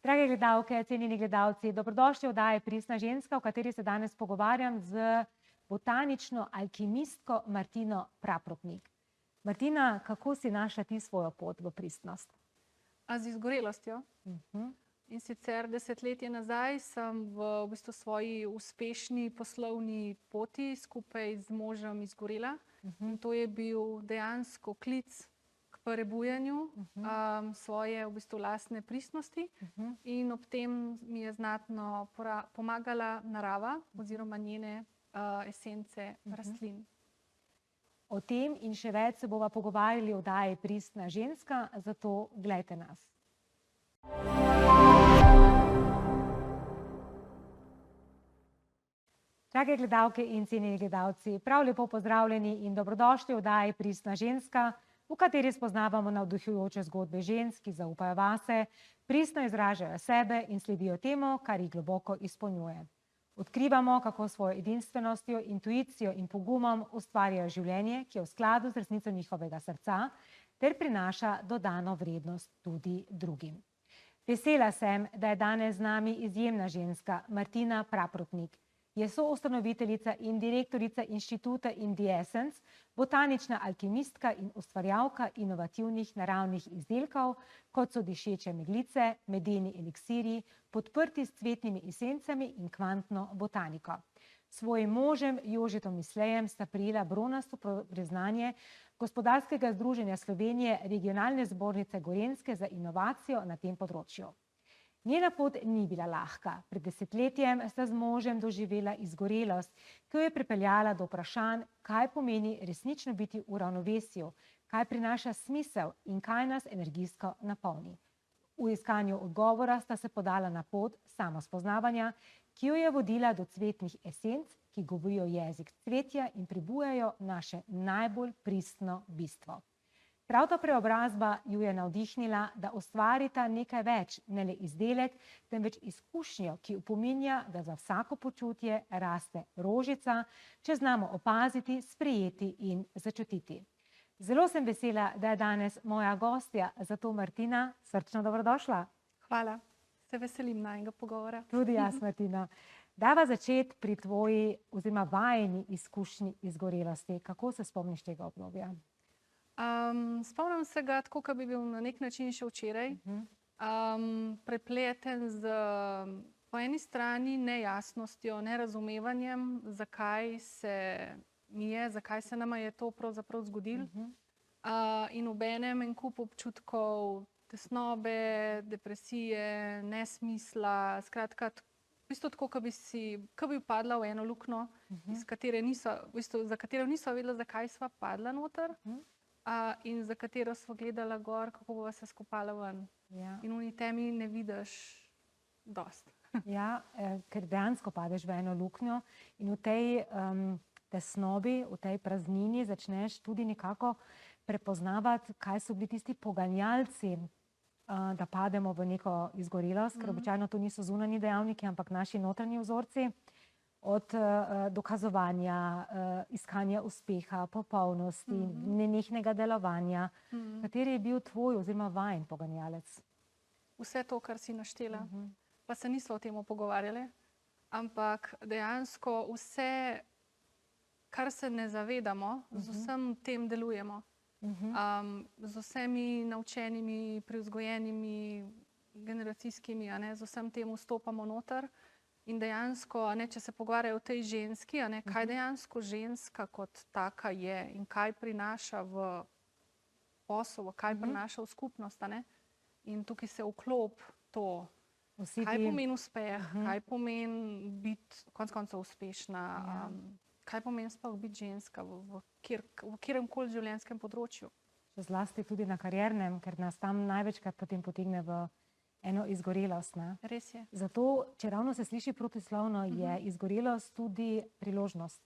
Drage gledalke, cenjeni gledalci, dobrodošli v oddaji Pristna ženska, v kateri se danes pogovarjam z botanično alkimistko Martino Praprotnik. Martina, kako si našla ti svojo pot v pristnost? Z izgorelostjo. In sicer desetletje nazaj sem v bistvu svoji uspešni poslovni poti skupaj z možem izgorela. In to je bil dejansko klic k prebujanju svoje v bistvu lastne pristnosti. In ob tem mi je znatno pomagala narava oziroma njene esence rastlin. O tem in še več se bova pogovarjali v oddaji Pristna ženska, zato glejte nas. Drage gledalke in cenjeni gledalci, prav lepo pozdravljeni in dobrodošli v oddaji Pristna ženska, v kateri spoznavamo navdihujoče zgodbe žensk, ki zaupajo vase, pristno izražajo sebe in sledijo temu, kar jih globoko izpolnjuje. Odkrivamo, kako svojo edinstvenostjo, intuicijo in pogumom ustvarjajo življenje, ki je v skladu z resnico njihovega srca, ter prinaša dodano vrednost tudi drugim. Vesela sem, da je danes z nami izjemna ženska, Martina Praprotnik. Je soustanoviteljica in direktorica inštituta In The Essence, botanična alkimistka in ustvarjalka inovativnih naravnih izdelkov, kot so dišeče meglice, medeni eliksiri, podprti s cvetnimi esencami in kvantno botaniko. S svojim možem Jožetom Mislejem sta prejela bronasto priznanje Gospodarskega združenja Slovenije, regionalne zbornice Gorenjske za inovacijo na tem področju. Njena pot ni bila lahka. Pred desetletjem sta z možem doživela izgorelost, ki jo je pripeljala do vprašanj, kaj pomeni resnično biti v ravnovesju, kaj prinaša smisel in kaj nas energijsko napolni. V iskanju odgovora sta se podala na pot samospoznavanja, ki jo je vodila do cvetnih esenc, ki govorijo jezik cvetja in prebujajo naše najbolj pristno bistvo. Prav ta preobrazba ju je navdihnila, da ustvarita nekaj več, ne le izdelek, temveč izkušnjo, ki opominja, da za vsako počutje raste rožica, če znamo opaziti, sprejeti in začutiti. Zelo sem vesela, da je danes moja gostja, zato Martina, srčno dobrodošla. Hvala, se veselim najinega pogovora. Tudi jaz, Martina. Dava začeti pri tvoji oziroma vajini izkušnji izgorelosti. Kako se spomniš tega obdobja? Spomnim se ga tako, kot bi bil na nek način še včeraj. Prepleten z po eni strani nejasnostjo, nerazumevanjem, zakaj se mi je, zakaj se nama je to pravzaprav zgodilo. In obenem en kup občutkov tesnobe, depresije, nesmisla, skratka, v bistvu tako, kot bi padla v eno luknjo, za katero niso vedela, zakaj sva padla noter. In za katero smo gledala gor, kako bova se skopala ven. In v temi ne vidiš dosti. Ja, ker dejansko padeš v eno luknjo in v tej tesnobi, v tej praznini začneš tudi nekako prepoznavati, kaj so bili tisti poganjalci, da pademo v neko izgorelost, ker običajno to niso zunanji dejavniki, ampak naši notranji vzorci. Od dokazovanja, iskanja uspeha, popolnosti, nenehnega delovanja. Kateri je bil tvoj oziroma vajin poganjalec? Vse to, kar si naštela. Pa se nismo o tem pogovarjali, ampak dejansko vse, kar se ne zavedamo, z vsem tem delujemo. Z vsemi naučenimi, privzgojenimi, generacijskimi, z vsem tem vstopamo noter. In dejansko, če se pogovarjajo o tej ženski, kaj dejansko ženska kot taka je in kaj prinaša v posel, kaj prinaša v skupnost. In tukaj se vklop to, kaj pomeni uspeh, kaj pomeni biti konec koncev uspešna, kaj pomeni sploh biti ženska v kateremkoli življenjskem področju. Še zlasti tudi na kariernem, ker nas tam največkrat potem potegne v eno izgorelost. Res je. Zato, če ravno se sliši protislovno, je izgorelost tudi priložnost.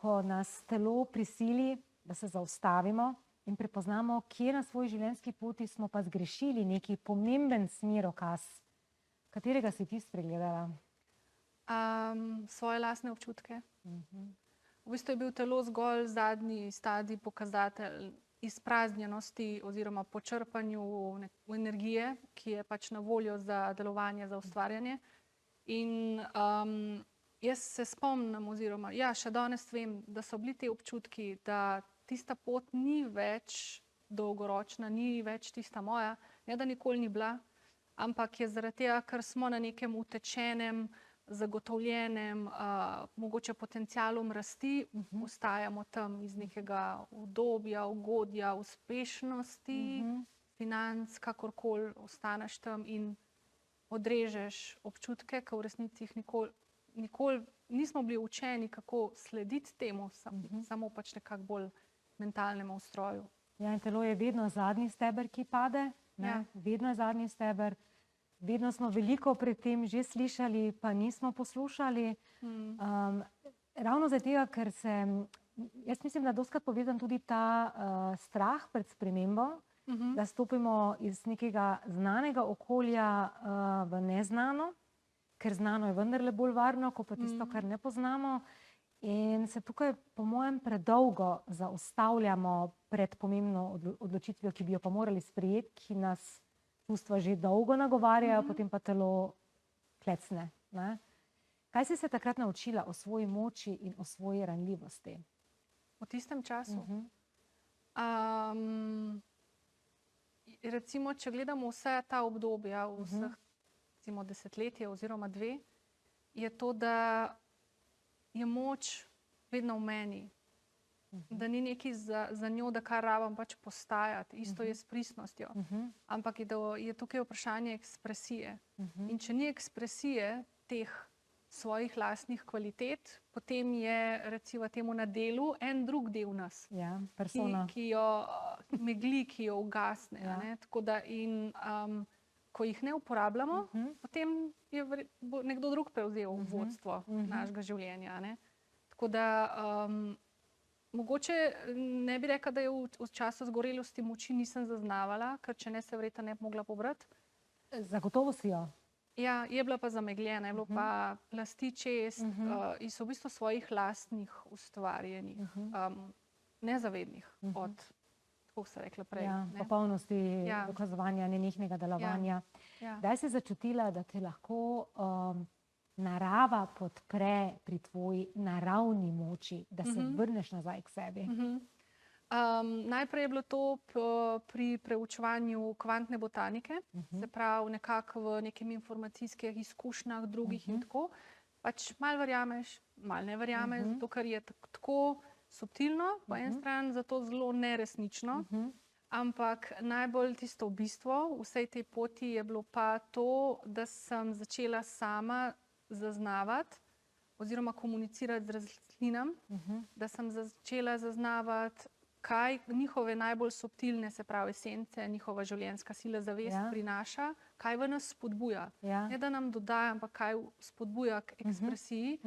Ko nas telo prisili, da se zaustavimo in prepoznamo, kje na svoji življenjski poti smo pa zgrešili neki pomemben smerokaz. Katerega si ti spregledala? Svoje lastne občutke. V bistvu je bil telo zgolj zadnji stadij, pokazatelj izpraznjenosti oziroma počrpanju energije, ki je pač na voljo za delovanje, za ustvarjanje. In jaz se spomnim, oziroma ja, še danes vem, da so bili ti občutki, da tista pot ni več dolgoročna, ni več tista moja, ne da nikoli ni bila, ampak je zaradi tega, ker smo na nekem utečenem, zagotovljenem, mogoče potencialom rasti, ostajamo tam iz nekega udobja, ugodja, uspešnosti, financ, kakorkoli ostaneš tam in odrežeš občutke, ki v resnici nikoli nismo bili učeni, kako slediti temu, samo pač nekako bolj mentalnemu ustroju. Ja, in telo je vedno zadnji steber, ki pade, ne? Ja. Vedno je zadnji steber. Vedno smo veliko pred tem že slišali, pa nismo poslušali. Ravno zaradi tega, ker jaz mislim, da dostikrat povezan tudi ta strah pred spremembo, da stopimo iz nekega znanega okolja v neznano, ker znano je vendarle bolj varno, kot pa tisto, kar ne poznamo. In se tukaj, po mojem, predolgo zaustavljamo pred pomembno odločitvijo, ki bi jo pa morali sprejeti, ki nas čustva že dolgo nagovarjajo, potem pa telo klecne. Ne? Kaj si se takrat naučila o svoji moči in o svoji ranljivosti? V tistem času? Recimo, če gledamo vse ta obdobja, vseh recimo desetletje oziroma dve, je to, da je moč vedno v meni. Da ni nekaj za njo, da kar rabam pač postajati. Isto je s pristnostjo. Ampak je tukaj vprašanje ekspresije. In če ni ekspresije teh svojih lastnih kvalitet, potem je recimo temu na delu en drug del nas. Ja, persona. Ki jo megli, ki jo ugasne. Ne? Tako da ko jih ne uporabljamo, potem bo nekdo drug prevzel vodstvo našega življenja. Ne? Tako da mogoče ne bi rekla, da je v času zgorelosti moči nisem zaznavala, ker če ne se verjetno ne bi mogla pobrati. Zagotovo si jo. Ja, je bila pa zamegljena, je bilo pa plasti čez iz v bistvu svojih lastnih ustvarjenih, nezavednih od, kako se rekla prej. Ja, popolnosti dokazovanja, nenehnega delovanja. Kdaj si začutila, da te lahko narava podpre pri tvoji naravni moči, da se vrneš nazaj k sebi? Najprej je bilo to pri preučevanju kvantne botanike, se pravi nekako v nekem informacijskih izkušnjah drugih in tako. Pač malo verjameš, malo ne verjameš, zato ker je tako subtilno, po eni strani zato zelo neresnično, ampak najbolj tisto bistvo vsej tej poti je bilo pa to, da sem začela sama zaznavati oziroma komunicirati z rastlinam, da sem začela zaznavati, kaj njihove najbolj subtilne, se pravi esence, njihova življenjska sila, zavest prinaša, kaj v nas spodbuja. Ne da nam dodaja, ampak kaj spodbuja k ekspresiji,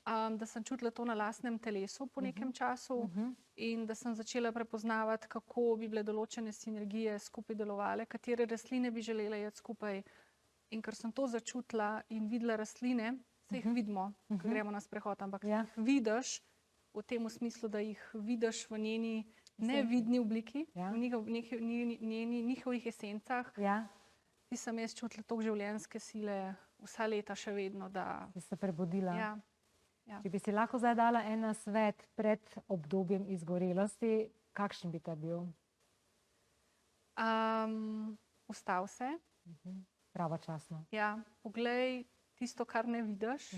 da sem čutila to na lastnem telesu po nekem času in da sem začela prepoznavati, kako bi bile določene sinergije skupaj delovale, katere rastline bi želela iti skupaj. In ker sem to začutila in videla rastline, se jih vidimo, ko gremo na sprehod, ampak jih vidiš v tem smislu, da jih vidiš v njeni nevidni obliki, v njihovih esencah. Ti sem jaz čutila toliko življenjske sile vsa leta še vedno, da... Si se prebudila. Če bi si lahko zdaj dala en nasvet pred obdobjem izgorelosti, kakšen bi ta bil? Ustav se. Pravočasno. Ja, poglej tisto, kar ne vidiš.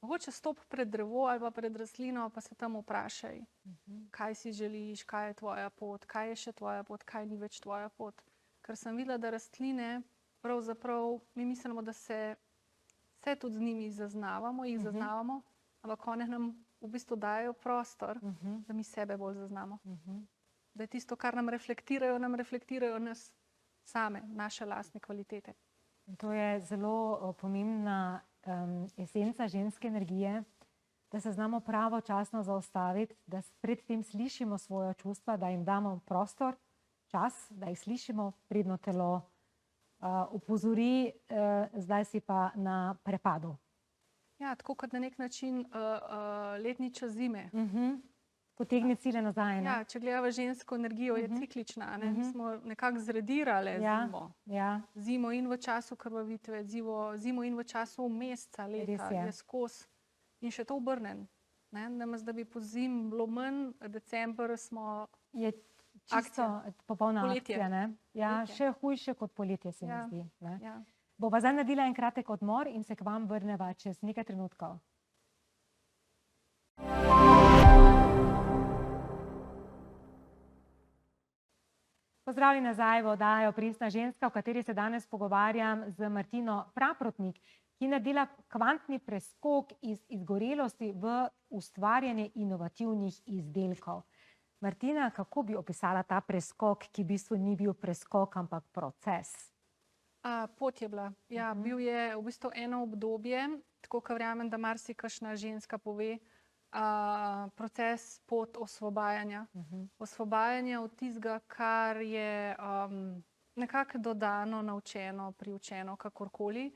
Mogoče stop pred drevo ali pa pred rastlino, pa se tam vprašaj, kaj si želiš, kaj je tvoja pot, kaj je še tvoja pot, kaj ni več tvoja pot. Ker sem videla, da rastline, pravzaprav mi mislimo, da se tudi z njimi zaznavamo, jih zaznavamo, ampak one nam v bistvu dajo prostor, da mi sebe bolj zaznamo. Da je tisto, kar nam reflektirajo nas same, naše lastne kvalitete. To je zelo pomembna esenca ženske energije, da se znamo pravočasno zaustaviti, da predtem slišimo svoja čustva, da jim damo prostor, čas, da jih slišimo, predno telo upozori, zdaj si pa na prepadu. Ja, tako kot na nek način letni čas zime. Potegne sile nazaj, ne? Ja, če gledamo žensko energijo, je ciklična. Mi smo nekako zredirale zimo. Zimo in v času krvavitve, zimo in v času meseca, leta, je skozi. In še to obrnen. Namesto da bi po zim bilo manj, december smo je čisto popolna akcija, ne? Ja, še hujše kot poletje, se mi zdi. Bova zdaj naredila en kratek odmor in se k vam vrneva čez nekaj trenutkov. Pozdravljeni nazaj v oddajo Pristna ženska, v kateri se danes pogovarjam z Martino Praprotnik, ki je naredila kvantni preskok iz izgorelosti v ustvarjanje inovativnih izdelkov. Martina, kako bi opisala ta preskok, ki v bistvu ni bil preskok, ampak proces? Pot je bila. Ja, bil je v bistvu eno obdobje, tako kot verjamem, da marsikakšna ženska pove, proces, pot osvobajanja. Osvobajanja od tistega, kar je nekako dodano, naučeno, priučeno, kakorkoli,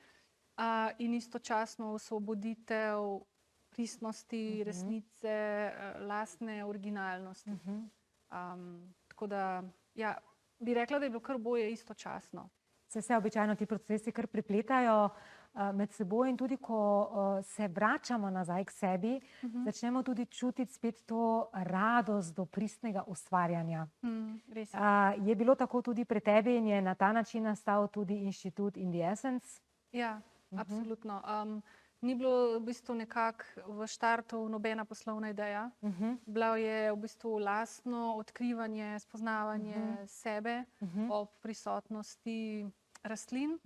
in istočasno osvoboditev pristnosti, resnice, lastne originalnosti. Tako da, ja, bi rekla, da je bilo kar oboje istočasno. Se običajno ti procesi kar prepletajo med seboj in tudi, ko se vračamo nazaj k sebi, začnemo tudi čutiti spet to radost do pristnega ustvarjanja. Res. Je bilo tako tudi pri tebi in je na ta način nastal tudi inštitut In The Essence? Ja, absolutno. Ni bilo v bistvu nekako v štartu nobena poslovna ideja. Bilo je v bistvu lastno odkrivanje, spoznavanje sebe ob prisotnosti rastlin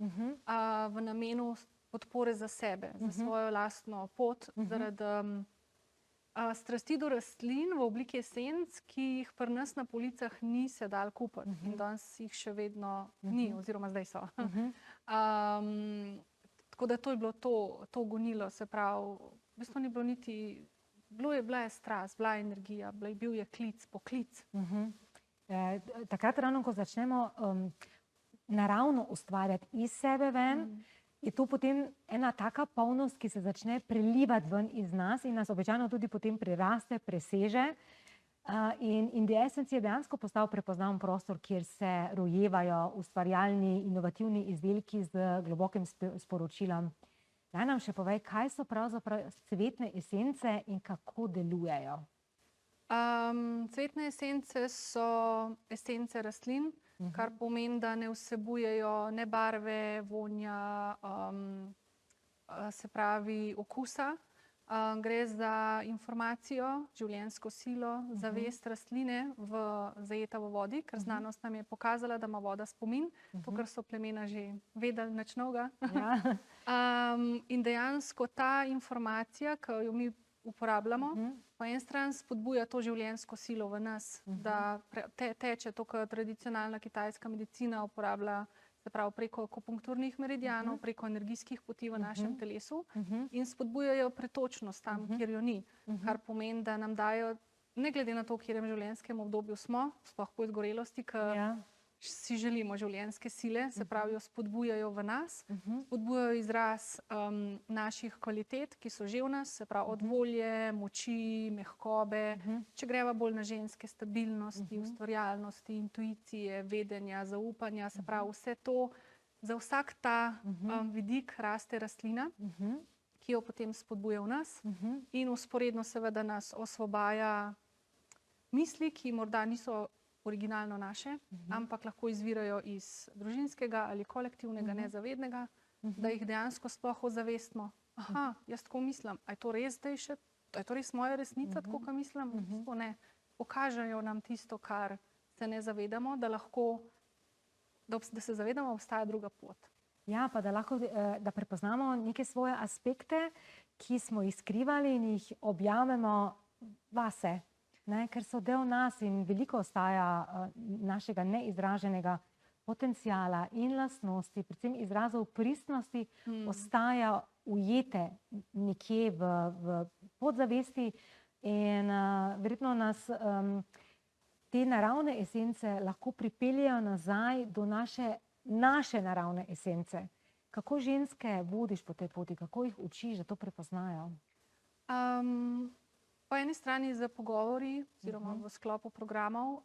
v namenu podpore za sebe, za svojo lastno pot, zaradi strasti do rastlin v obliki esenc, ki jih pri nas na policah ni se dalo kupiti in danes jih še vedno ni, oziroma zdaj so. Tako da to je bilo to gonilo, se pravi, v bistvu ni bilo niti, bila je strast, bila je energija, bil je klic, poklic. Takrat ravno, ko začnemo naravno ustvarjati iz sebe ven, je to potem ena taka polnost, ki se začne prelivati ven iz nas in nas običajno tudi potem priraste, preseže. In The Essence je dejansko postal prepoznaven prostor, kjer se rojevajo ustvarjalni, inovativni izdelki z globokim sporočilom. Daj nam še povej, kaj so pravzaprav cvetne esence in kako delujejo? Cvetne esence so esence rastlin, kar pomeni, da ne vsebujejo ne barve, vonja, se pravi okusa. Gre za informacijo, življenjsko silo, zavest rastline zajeta v vodi, ker znanost nam je pokazala, da ima voda spomin, to, kar so plemena že vedeli, nič novega. In dejansko ta informacija, ki jo mi uporabljamo, po eni strani spodbuja to življenjsko silo v nas, da teče to, kar tradicionalna kitajska medicina uporablja, se pravi preko akupunkturnih meridianov, preko energijskih poti v našem telesu in spodbujajo pretočnost tam, kjer jo ni. Kar pomeni, da nam dajo, ne glede na to, v katerem življenjskem obdobju smo, sploh po izgorelosti, ker si želimo življenjske sile, se pravi, jo spodbujajo v nas, spodbujajo izraz naših kvalitet, ki so že v nas, se pravi od volje, moči, mehkobe, če greva bolj na ženske, stabilnosti, ustvarjalnosti, intuicije, vedenja, zaupanja, se pravi vse to, za vsak ta vidik raste rastlina, ki jo potem spodbuja v nas in vzporedno seveda nas osvobaja misli, ki morda niso originalno naše, ampak lahko izvirajo iz družinskega ali kolektivnega, nezavednega, da jih dejansko sploh ozavestimo. Aha, jaz tako mislim, a je to res zdaj še, a je to res moja resnica, tako kot mislim? V bistvu ne. Pokažejo nam tisto, kar se ne zavedamo, da lahko, da se zavedamo, obstaja druga pot. Ja, pa da lahko, da prepoznamo neke svoje aspekte, ki smo jih skrivali in jih objavimo vase. Ker so del nas in veliko ostaja našega neizraženega potencijala in lastnosti, predvsem izrazov pristnosti, ostaja ujete nekje v podzavesti in verjetno nas te naravne esence lahko pripeljejo nazaj do naše naravne esence. Kako ženske vodiš po tej poti, kako jih učiš, da to prepoznajo? Po eni strani z pogovori, oziroma v sklopu programov,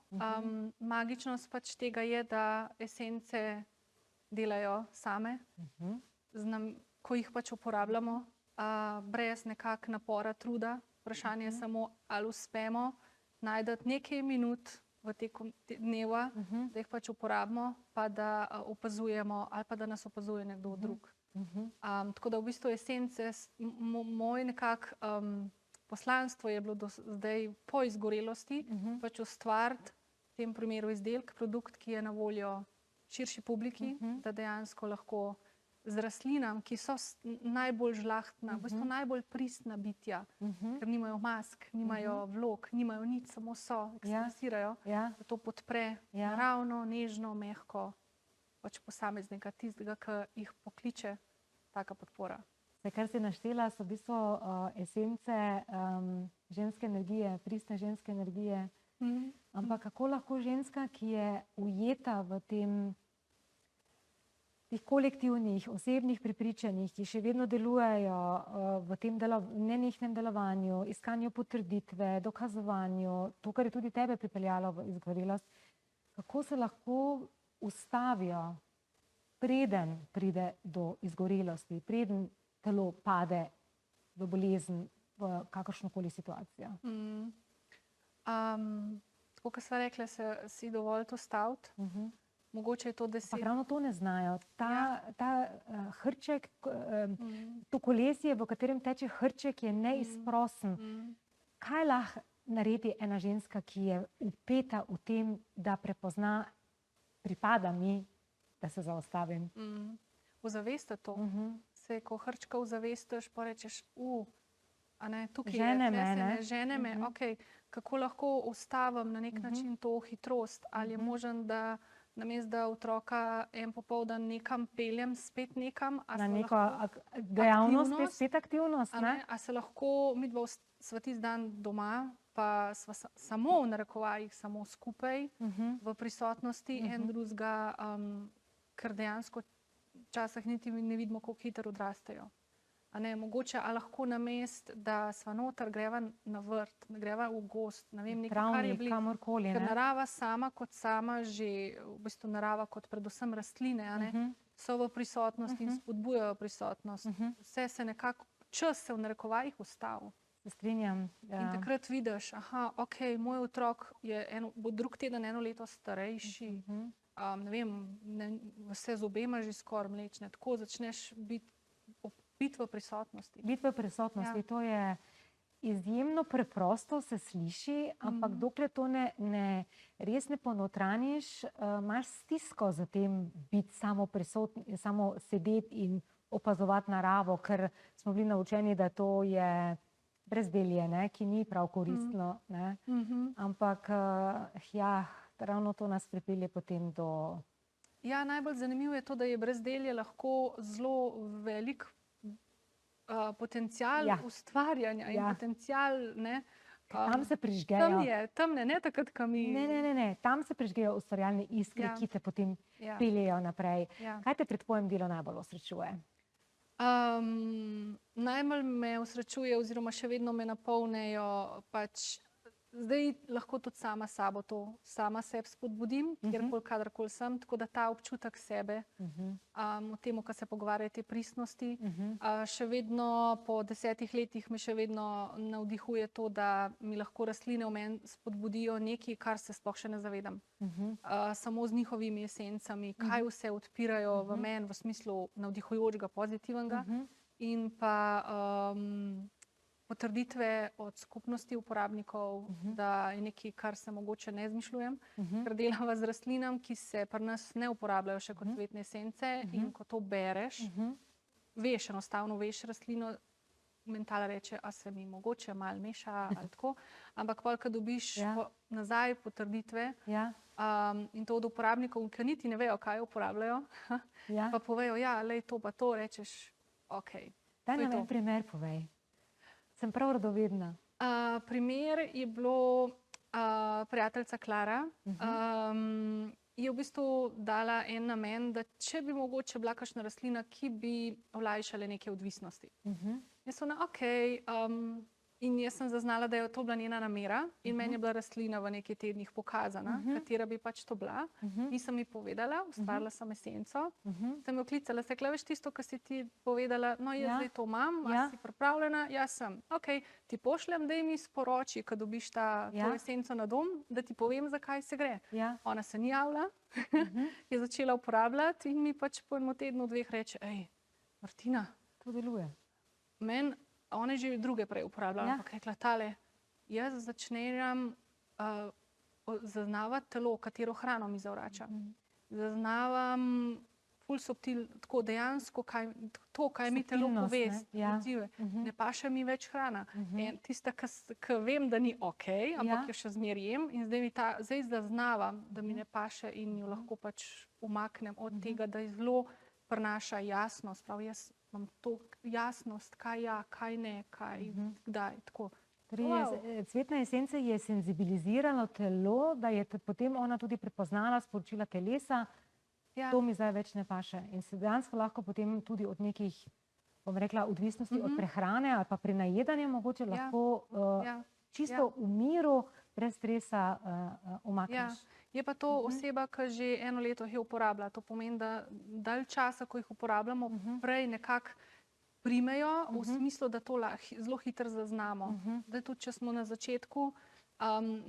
magičnost pač tega je, da esence delajo same, ko jih pač uporabljamo, brez nekak napora, truda. Vprašanje je samo, ali uspemo najti nekaj minut v teku dneva, da jih pač uporabimo, pa da opazujemo, ali pa da nas opazuje nekdo drug. Tako da v bistvu esence, moj nekak poslanstvo je bilo do zdaj po izgorelosti, pač ustvariti v tem primeru izdelek, produkt, ki je na voljo širši publiki, da dejansko lahko z rastlinam, ki so najbolj žlahtna, v bistvu najbolj pristna bitja, ker nimajo mask, nimajo vlog, nimajo nič, samo so, ekspresirajo, da to podpre naravno, nežno, mehko, pač posameznika, tistega, ki jih pokliče taka podpora. Vse, kar si naštela, so v bistvu esence ženske energije, pristne ženske energije. Ampak kako lahko ženska, ki je ujeta v teh kolektivnih, osebnih prepričanjih, ki še vedno delujejo v tem nenehnem delovanju, iskanju potrditve, dokazovanju, to, kar je tudi tebe pripeljalo v izgorelost, kako se lahko ustavijo, preden pride do izgorelosti, preden telo pade v bolezen, v kakršnokoli situacijo? Tako, kot sva rekla, si dovolj to staviti. Mogoče je to, da si... Pa ravno to ne znajo. Ta hrček, to kolesje, v katerem teče hrček, je neizprosen. Kaj lahko naredi ena ženska, ki je vpeta v tem, da prepozna, pripada mi, da se zaustavim? Ozavesta to. Se, ko hrčka ozavestiš, pa rečeš, tukaj je, žene me, okej, kako lahko ustavim na nek način to hitrost? Ali je možen, da namesto da otroka en popoldan nekam peljem, spet nekam? Na neko dejavnost, spet aktivnost, ne? A se lahko midva sva tisti dan doma, pa sva samo v narekovajih, samo skupaj v prisotnosti en drugega, ker dejansko včasih niti ne vidimo, kako hitro odrastejo. Mogoče, a lahko namest, da sva noter, greva na vrt, greva v gozd, ne vem, nekaj, kar je blizu. Kamorkoli, Ker narava sama kot sama, že v bistvu narava kot predvsem rastline, so v prisotnosti in spodbujajo prisotnost. Vse se nekako, čas se v narekovajih ustavi. Se strinjam. In takrat vidiš, okej, moj otrok bo drug teden 1 leto starejši, ne vem, vse z obema že skoraj mlečne, tako začneš biti v prisotnosti. Biti v prisotnosti, to je izjemno preprosto, se sliši, ampak dokler to res ne ponotraniš, imaš stisko za tem biti samo sedeti in opazovati naravo, ker smo bili naučeni, da to je brezdelje, ki ni prav koristno. Ampak ravno to nas pripelje potem do... Ja, najbolj zanimivo je to, da je brezdelje lahko zelo velik potencial ustvarjanja in potencial, tam se prižgejo. Temne, ne takrat, ko mi... Ne, tam se prižgejo ustvarjalne iskre, ki te potem peljejo naprej. Kaj te pri tvojem delu najbolj osrečuje? Najbolj me osrečuje oziroma še vedno me napolnejo pač... Zdaj lahko tudi sama sabo to, sama sebe spodbudim, kjerkoli, kadarkoli sem, tako da ta občutek sebe, o tem, ko se pogovarjajo te pristnosti, še vedno po 10 letih me še vedno navdihuje to, da mi lahko rastline v meni spodbudijo nekaj, kar se sploh še ne zavedam. Samo z njihovimi esencami, kaj vse odpirajo v meni v smislu navdihujočega, pozitivnega in pa potrditve od skupnosti uporabnikov, da je nekaj, kar se mogoče ne izmišljujem, ker delava z rastlinam, ki se pri nas ne uporabljajo še kot cvetne esence in ko to bereš, veš, enostavno veš rastlino, mental reče, a se mi mogoče malo meša ali tako, ampak pol, ko dobiš nazaj potrditve in to od uporabnikov, ki niti ne vejo, kaj uporabljajo, pa povejo, lej to pa to, rečeš, okej. Daj nam en primer povej. Sem prav radovedna. Primer je bilo prijateljica Klara, je v bistvu dala en namen, da če bi mogoče bila kakšna rastlina, ki bi olajšale neke odvisnosti. Jaz sem okej, In jaz sem zaznala, da je to bila njena namera in meni je bila rastlina v nekaj tednih pokazana, katera bi pač to bila. Nisem ji povedala, ustvarila sem esenco. Sem jo klicala, se rekla, veš tisto, kar si ti povedala, no jaz zdaj to imam, a si pripravljena? Jaz sem. Ok, ti pošljem, daj mi sporoči, ko dobiš to esenco na dom, da ti povem, zakaj se gre. Ona se ni javila, je začela uporabljati in mi pač po enem tednu, dveh reče, ej, Martina, to deluje. Ona je že druge prej uporabljala, ampak rekla tale, jaz začnem zaznavati telo, katero hrano mi zavrača. Zaznavam ful subtil, tako dejansko, kaj mi telo pove, odzive. Ne paše mi več hrana. Tista, ki vem, da ni okej, ampak jo še zmeraj jem in zdaj zaznavam, da mi ne paše in jo lahko pač umaknem od tega, da je zelo prinaša jasnost. Prav jaz imam to jasnost, kaj ja, kaj ne, kaj, kdaj, tako. Cvetna esenca je senzibiliziralo telo, da je potem ona tudi prepoznala sporočila telesa, to mi zdaj več ne paše. In se dejansko lahko potem tudi od nekih, bom rekla, odvisnosti od prehrane ali pa pri najedanju mogoče lahko čisto v miru, brez stresa umakneš. Je pa to oseba, ki že eno leto jih uporablja. To pomeni, da dalj časa, ko jih uporabljamo, prej nekako primejo, v smislu, da to zelo hitro zaznamo. Zdaj tudi, če smo na začetku,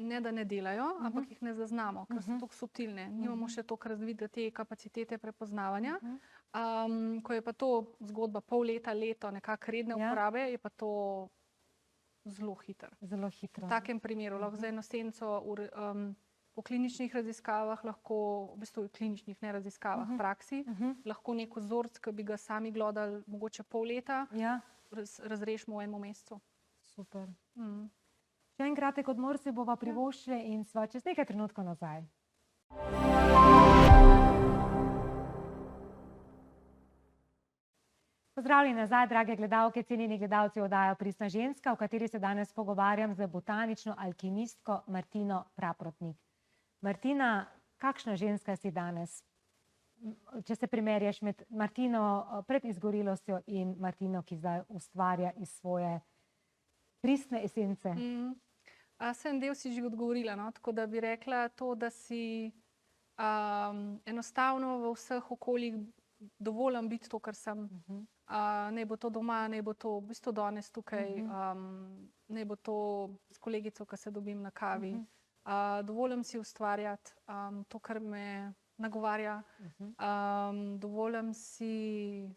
ne da ne delajo, ampak jih ne zaznamo, ker so tako subtilne. Nimamo še toliko razvite te kapacitete prepoznavanja. Ko je pa to zgodba pol leta, leto nekako redne uporabe, je pa to zelo hitro. Zelo hitro. V takem primeru lahko za eno esenco po kliničnih raziskavah, lahko, v bistvu kliničnih, ne raziskavah, praksi, lahko nek vzorec, ki bi ga sami glodali mogoče pol leta, razrešimo v enem mesecu. Super. Še en kratek odmor si bova privoščili in sva čez nekaj trenutkov nazaj. Pozdravljeni nazaj, drage gledalke, cenjeni gledalci oddaje Pristna ženska, v kateri se danes pogovarjam z botanično alkimistko Martino Praprotnik. Martina, kakšna ženska si danes, če se primerjaš med Martino pred izgorelostjo in Martino, ki zdaj ustvarja iz svoje pristne esence? Sem del si že odgovorila, tako da bi rekla to, da si enostavno v vseh okoljih dovolim biti to, kar sem. Naj bo to doma, naj bo to v bistvu danes tukaj, naj bo to s kolegico, ki se dobim na kavi. Dovolim si ustvarjati to, kar me nagovarja. Dovolim si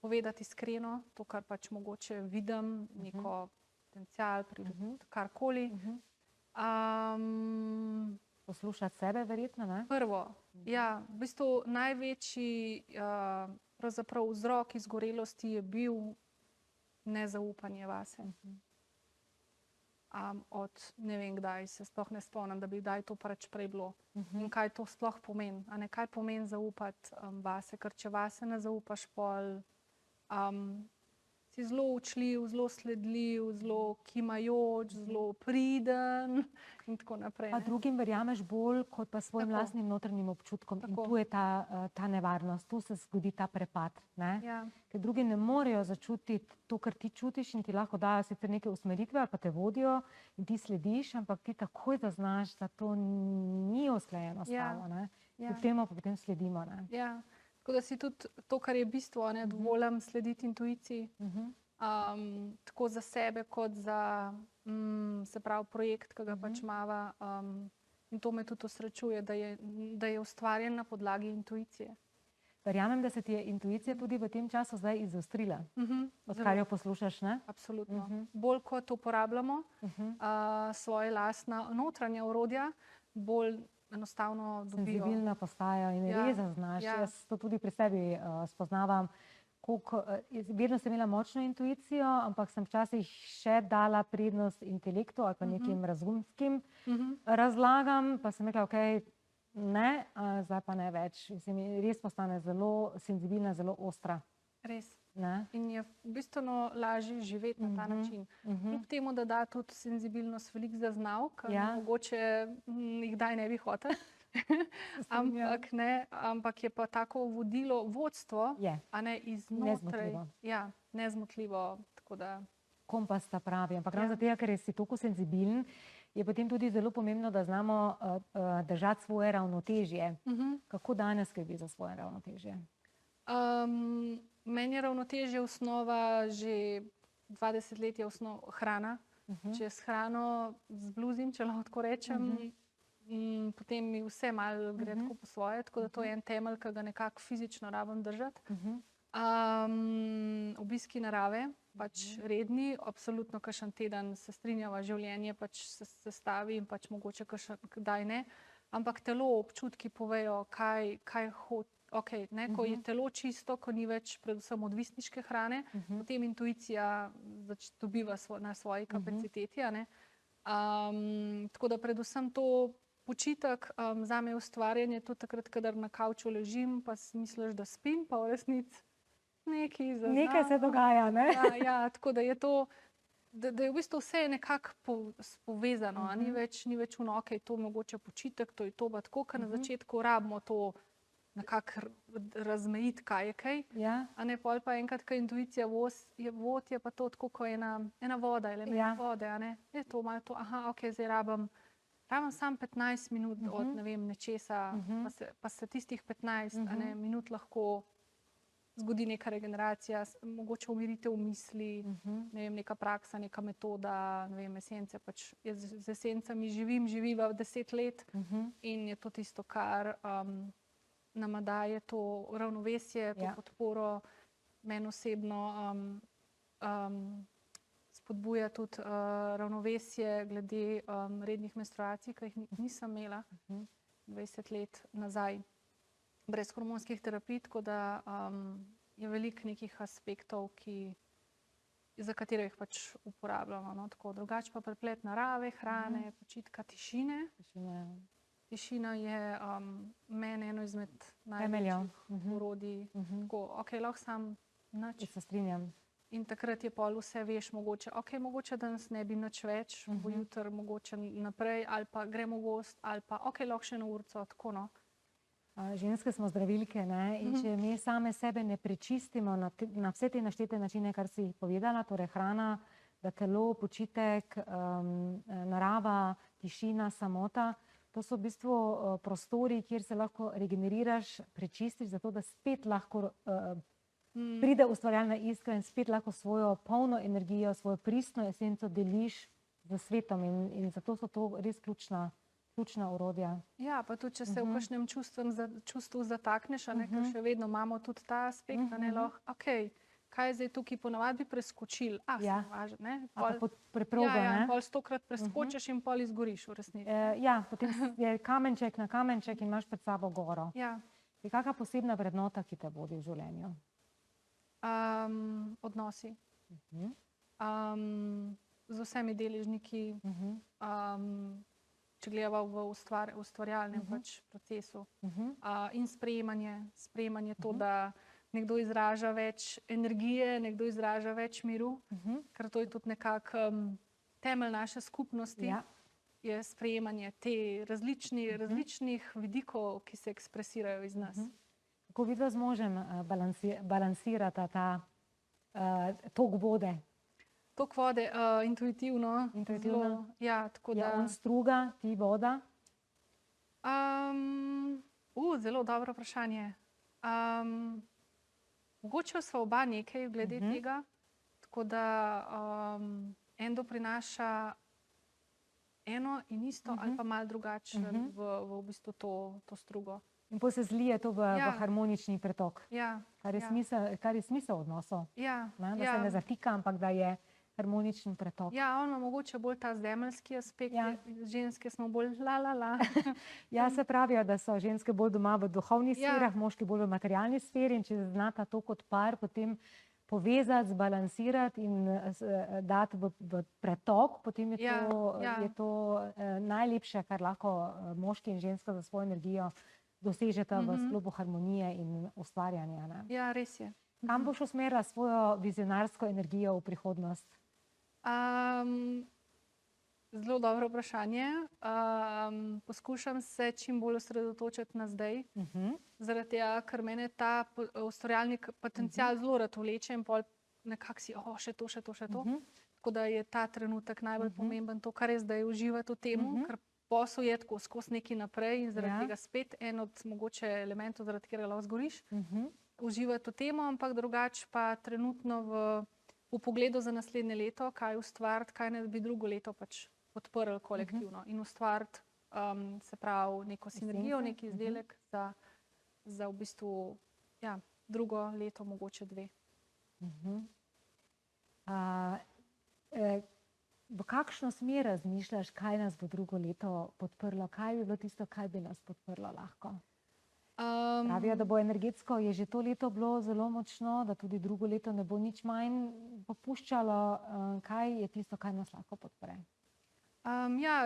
povedati iskreno to, kar pač mogoče vidim, neko potencial, karkoli. Poslušati sebe verjetno, ne? Prvo, ja, v bistvu največji pravzaprav vzrok izgorelosti je bil nezaupanje vase. Od ne vem kdaj, se sploh ne spomnim, da bi kdaj to pač prej bilo. In kaj to sploh pomeni, a ne, kaj pomeni zaupati vase, ker če vase ne zaupaš pol, si zelo učljiv, zelo sledljiv, zelo kimajoč, zelo priden in tako naprej. Pa drugim verjameš bolj kot pa svojim lastnim notranjim občutkom. In tu je ta nevarnost, tu se zgodi ta prepad. Ker drugi ne morejo začutiti to, kar ti čutiš in ti lahko dajo sicer neke usmeritve ali pa te vodijo in ti slediš, ampak ti takoj zaznaš, da to ni usklajeno s tabo. Kljub temu pa potem sledimo. Tako da si tudi to, kar je bistvo, dovolim slediti intuiciji. Tako za sebe, kot za se pravi projekt, ki ga pač imava. In to me tudi osrečuje, da je ustvarjen na podlagi intuicije. Verjamem, da se ti je intuicija tudi v tem času zdaj izostrila, odkar jo poslušaš, ne? Absolutno. Bolj kot uporabljamo svoje lastna notranja orodja, bolj enostavno dobijo. Senzibilna postaja in res zaznaš. Jaz to tudi pri sebi spoznavam. Vedno sem imela močno intuicijo, ampak sem včasih še dala prednost intelektu ali pa nekim razumskim razlagam, pa sem rekla, okej, ne, zdaj pa ne več. Res postane zelo senzibilna, zelo ostra. Res. In je bistveno lažje živeti na ta način. Kljub temu, da da tudi senzibilnost veliko zaznav, ker mogoče jih kdaj ne bi hotel. Ampak je pa tako vodilo, vodstvo, a ne iznotraj. Nezmotljivo. Ja, nezmotljivo. Tako da kompas ta pravi, ampak ravno zato, ker si toliko senzibilen, je potem tudi zelo pomembno, da znamo držati svoje ravnotežje. Kako danes skrbi za svoje ravnotežje? Meni je ravnotežje osnova že 20 let je hrana. Če s hrano zbluzim, če lahko tako rečem, potem mi vse malo gre tako po svoje, tako da to je en temelj, ki ga nekako fizično rabim držati. Obiski narave, pač redni, absolutno kakšen teden se strinjava, življenje pač se sestavi in pač mogoče kdaj ne, ampak telo, občutki povejo, kaj hoče. Okay, ko je telo čisto, ko ni več predvsem odvisniške hrane, potem intuicija dobiva na svoji kapaciteti. Tako da predvsem to počitek, zame je ustvarjanje tudi takrat, kadar na kavču ležim, pa si misliš, da spim, pa v resnici nekaj se dogaja, ne? Ja, tako da je to, da je v bistvu vse nekako povezano, ni več okej, to mogoče počitek, to je to, pa tako, ker na začetku rabimo to nekako razmejiti, kaj je kaj. A ne, pol pa enkrat, ko intuicija vod, je pa to tako, kot ena voda, element vode, a ne. Je to malo to, okej, zdaj rabim samo 15 minut od, ne vem, nečesa, pa se tistih 15 minut lahko zgodi neka regeneracija, mogoče umiritev misli, ne vem, neka praksa, neka metoda, ne vem, esence, pač jaz z esencami živiva 10 let in je to tisto, kar nama daje to ravnovesje, to podporo, meni osebno spodbuja tudi ravnovesje glede rednih menstruacij, ki jih nisem imela 20 let nazaj brez hormonskih terapij, tako da je veliko nekih aspektov, za katere jih pač uporabljamo. Drugače pa preplet narave, hrane, počitka, tišine. Tišina je meni eno izmed največjih orodij. Okej, lahko sam nič. Se strinjam. In takrat je pol vse veš, mogoče danes ne bi nič več, bo jutri mogoče naprej, ali pa gremo v gost, ali pa okej, lahko še eno urico, tako no. Ženske smo zdravilke, ne, in če mi same sebe ne prečistimo na vse te naštete načine, kar si povedala, torej hrana, da telo, počitek, narava, tišina, samota, to so v bistvu prostori, kjer se lahko regeneriraš, prečistiš, zato da spet lahko pride ustvarjalna iskra in spet lahko svojo polno energijo, svojo pristno esenco deliš z svetom in zato so to res ključna orodja. Ja, pa tudi, če se v kakšnem čustvu zatakneš, ker še vedno imamo tudi ta aspekt, okej, kaj je zdaj tukaj, ponavadi bi preskočili, sem važen, ne? Pod preprogo, ne? Ja, pol 100-krat preskočiš in pol izgoriš v resnici. Ja, potem je kamenček na kamenček in imaš pred sabo goro. Ja. Je kakšna posebna vrednota, ki te vodi v življenju? Odnosi. Z vsemi deležniki, če gledava v ustvarjalnem procesu. In sprejemanje to, da nekdo izraža več energije, nekdo izraža več miru, ker to je tudi nekako temelj naše skupnosti, je sprejemanje te različnih vidikov, ki se ekspresirajo iz nas. Kako vidva z možem balansirata ta tok vode? Tok vode, intuitivno. Intuitivno? Ja, tako da. Je on struga, ti voda? Zelo dobro vprašanje. Mogoče sva oba nekaj glede tega, tako da endo prinaša eno in isto ali pa malo drugače v bistvu to strugo. In potem se zlije to v harmonični pretok, kar je smisel odnosov. Da se ne zatika, ampak da je harmoničen pretok. Ja, on ima mogoče bolj ta zemeljski aspekt, ženske smo bolj la. Ja, se pravijo, da so ženske bolj doma v duhovnih sferah, moški bolj v materialni sferi in če znata to kot par, potem povezati, zbalansirati in dati v pretok, potem je to najlepše, kar lahko moški in ženska za svojo energijo dosežeta v sklopu harmonije in ustvarjanja. Ja, res je. Kam boš usmerila svojo vizionarsko energijo v prihodnost? Zelo dobro vprašanje. Poskušam se čim bolj osredotočiti na zdaj, zaradi tega, ker mene ta ustvarjalni potencial zelo rad vleče in pol nekako si, še to. Tako da je ta trenutek najbolj pomemben, to, kar je zdaj uživati v tem, ker posel je tako skozi nekaj naprej in zaradi tega spet en od mogoče elementov, zaradi katerega lahko zgoriš. Uživati v tem, ampak drugače pa trenutno v pogledu za naslednje leto, kaj ustvariti, kaj ne bi drugo leto pač podprli kolektivno in ustvariti, se pravi, neko sinergijo, neki izdelek za v bistvu drugo leto, mogoče 2. V kakšno smer razmišljaš, kaj nas bo drugo leto podprlo? Kaj bi bilo tisto, kaj bi nas podprlo lahko? Pravijo, da bo energetsko, je že to leto bilo zelo močno, da tudi drugo leto ne bo nič manj popuščalo. Kaj je tisto, kaj nas lahko podpre?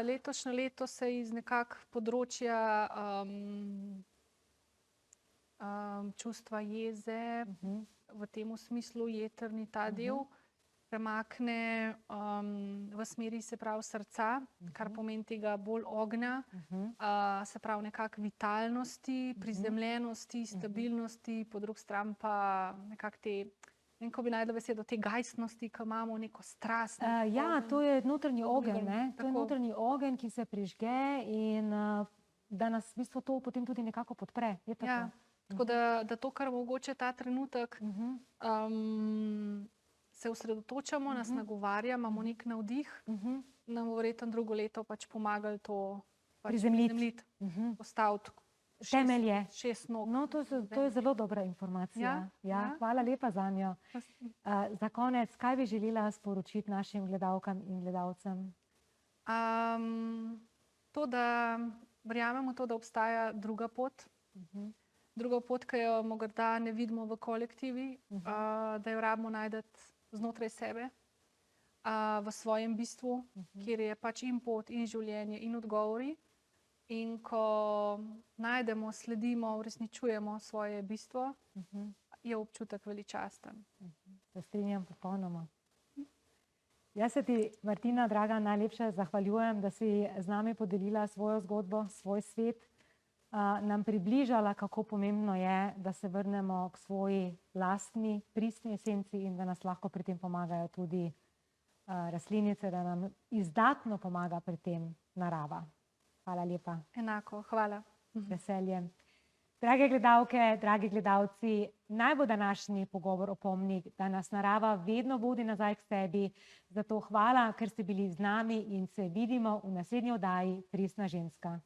Letošnje leto se iz nekako področja čustva jeze, v tem smislu jetrni ta del, premakne v smeri, se pravi, srca, kar pomeni tega bolj ognja, se pravi nekako vitalnosti, prizemljenosti, stabilnosti, po drugi strani pa nekako te, ne vem, ko bi najdla besedo, te gajstnosti, ki imamo neko strast. To je notranji ogenj, ne? To je notranji ogenj, ki se prižge in da nas v bistvu to potem tudi nekako podpre. Je tako? Tako da to, kar mogoče ta trenutek se osredotočamo, nas nagovarja, imamo nek navdih, nam bo verjetno drugo leto pač pomagali to prizemljiti, postaviti temelje. 6 nog. No, to je zelo dobra informacija. Hvala lepa zanjo. Za konec, kaj bi želela sporočiti našim gledalkam in gledalcem? To, da verjamemo to, da obstaja druga pot. Druga pot, ki jo morda ne vidimo v kolektivi, da jo rabimo najti znotraj sebe, v svojem bistvu, kjer je pač in pot, in življenje, in odgovori. In ko najdemo, sledimo, uresničujemo svoje bistvo, je občutek veličasten. Se strinjam popolnoma. Jaz se ti, Martina, draga, najlepše zahvaljujem, da si z nami podelila svojo zgodbo, svoj svet, nam približala, kako pomembno je, da se vrnemo k svoji lastni pristni esenci in da nas lahko pri tem pomagajo tudi rastlinice, da nam izdatno pomaga pri tem narava. Hvala lepa. Enako, hvala. Veseljem. Drage gledalke, dragi gledalci, naj bo današnji pogovor opomnik, da nas narava vedno vodi nazaj k sebi. Zato hvala, ker ste bili z nami in se vidimo v naslednji oddaji Pristna ženska.